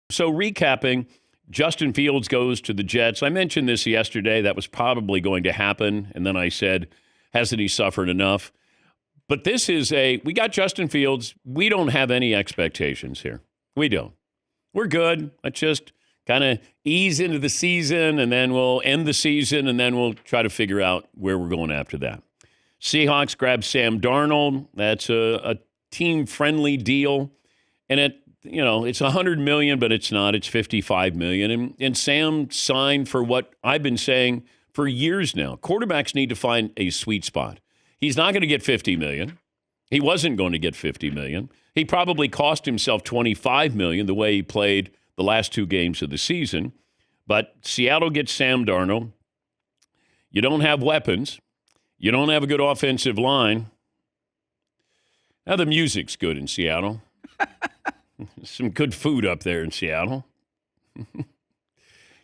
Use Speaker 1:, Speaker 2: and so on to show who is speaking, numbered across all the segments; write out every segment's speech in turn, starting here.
Speaker 1: So recapping, Justin Fields goes to the Jets. I mentioned this yesterday. That was probably going to happen. And then I said, hasn't he suffered enough? But this is we got Justin Fields. We don't have any expectations here. We don't. We're good. Let's just kind of ease into the season, and then we'll end the season, and then we'll try to figure out where we're going after that. Seahawks grab Sam Darnold. That's a team-friendly deal. And it's $100 million, but it's not. It's $55 million. And Sam signed for what I've been saying for years now. Quarterbacks need to find a sweet spot. He's not going to get $50 million. He wasn't going to get $50 million. He probably cost himself $25 million the way he played the last 2 games of the season. But Seattle gets Sam Darnold. You don't have weapons. You don't have a good offensive line. Now the music's good in Seattle. Some good food up there in Seattle.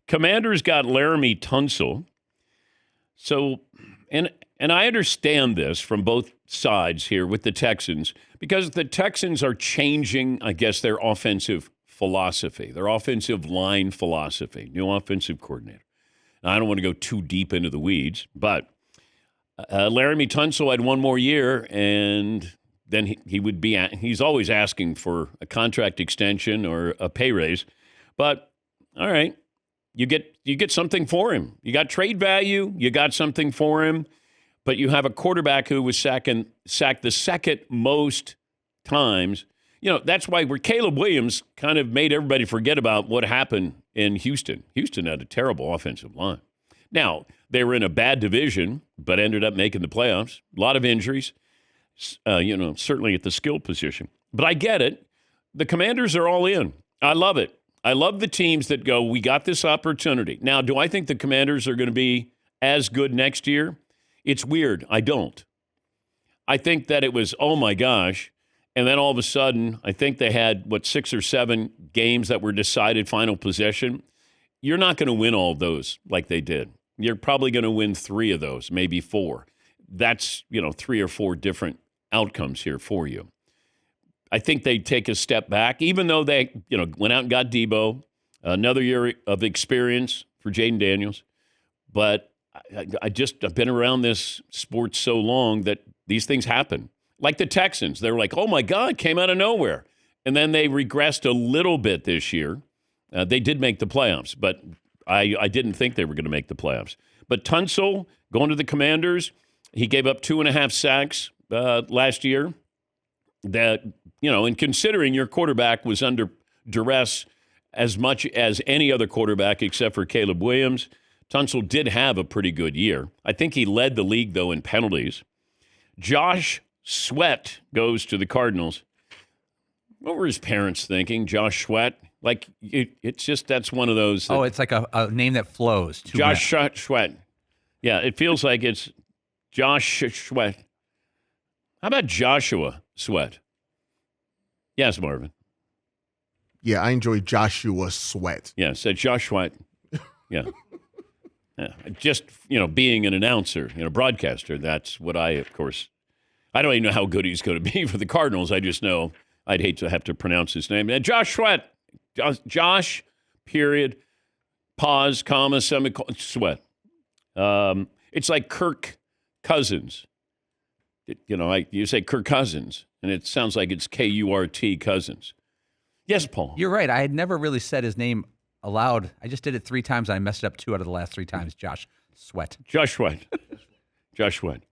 Speaker 1: Commanders got Laremy Tunsil. So, and I understand this from both sides here with the Texans, because the Texans are changing, I guess, their offensive philosophy, their offensive line philosophy, new offensive coordinator. Now, I don't want to go too deep into the weeds, but Laremy Tunsil had 1 more year, and then he would be, he's always asking for a contract extension or a pay raise. But, all right, you get something for him. You got trade value, you got something for him, but you have a quarterback who was sacked the second most times. That's why Caleb Williams kind of made everybody forget about what happened in Houston. Houston had a terrible offensive line. Now, they were in a bad division, but ended up making the playoffs. A lot of injuries, certainly at the skill position. But I get it. The Commanders are all in. I love it. I love the teams that go, we got this opportunity. Now, do I think the Commanders are going to be as good next year? It's weird. I don't. I think that it was, oh my gosh. And then all of a sudden, I think they had, 6 or 7 games that were decided final possession. You're not going to win all of those like they did. You're probably going to win 3 of those, maybe 4. That's, 3 or 4 different outcomes here for you. I think they take a step back, even though they, went out and got Debo, another year of experience for Jaden Daniels. But I've been around this sport so long that these things happen. Like the Texans, they were like, oh my God, came out of nowhere. And then they regressed a little bit this year. They did make the playoffs, but I didn't think they were going to make the playoffs. But Tunsil, going to the Commanders, he gave up 2.5 sacks last year. That, and considering your quarterback was under duress as much as any other quarterback except for Caleb Williams, Tunsil did have a pretty good year. I think he led the league, though, in penalties. Josh Sweat goes to the Cardinals. What were his parents thinking? Josh Sweat? Like, it's just, that's one of those.
Speaker 2: It's like a name that flows.
Speaker 1: Josh Sweat. Yeah, it feels like it's Josh Sweat. How about Joshua Sweat? Yes, Marvin.
Speaker 3: Yeah, I enjoy Joshua Sweat.
Speaker 1: Yeah, said Josh Sweat. Yeah. Just, being an announcer, broadcaster, that's what I don't even know how good he's going to be for the Cardinals. I just know I'd hate to have to pronounce his name. And Josh Sweat. Josh, period, pause, comma, semicolon, Sweat. It's like Kirk Cousins. You say Kirk Cousins, and it sounds like it's K-U-R-T Cousins. Yes, Paul.
Speaker 2: You're right. I had never really said his name aloud. I just did it 3 times. I messed it up 2 out of the last 3 times. Josh Sweat.
Speaker 1: Josh Sweat. Josh Sweat.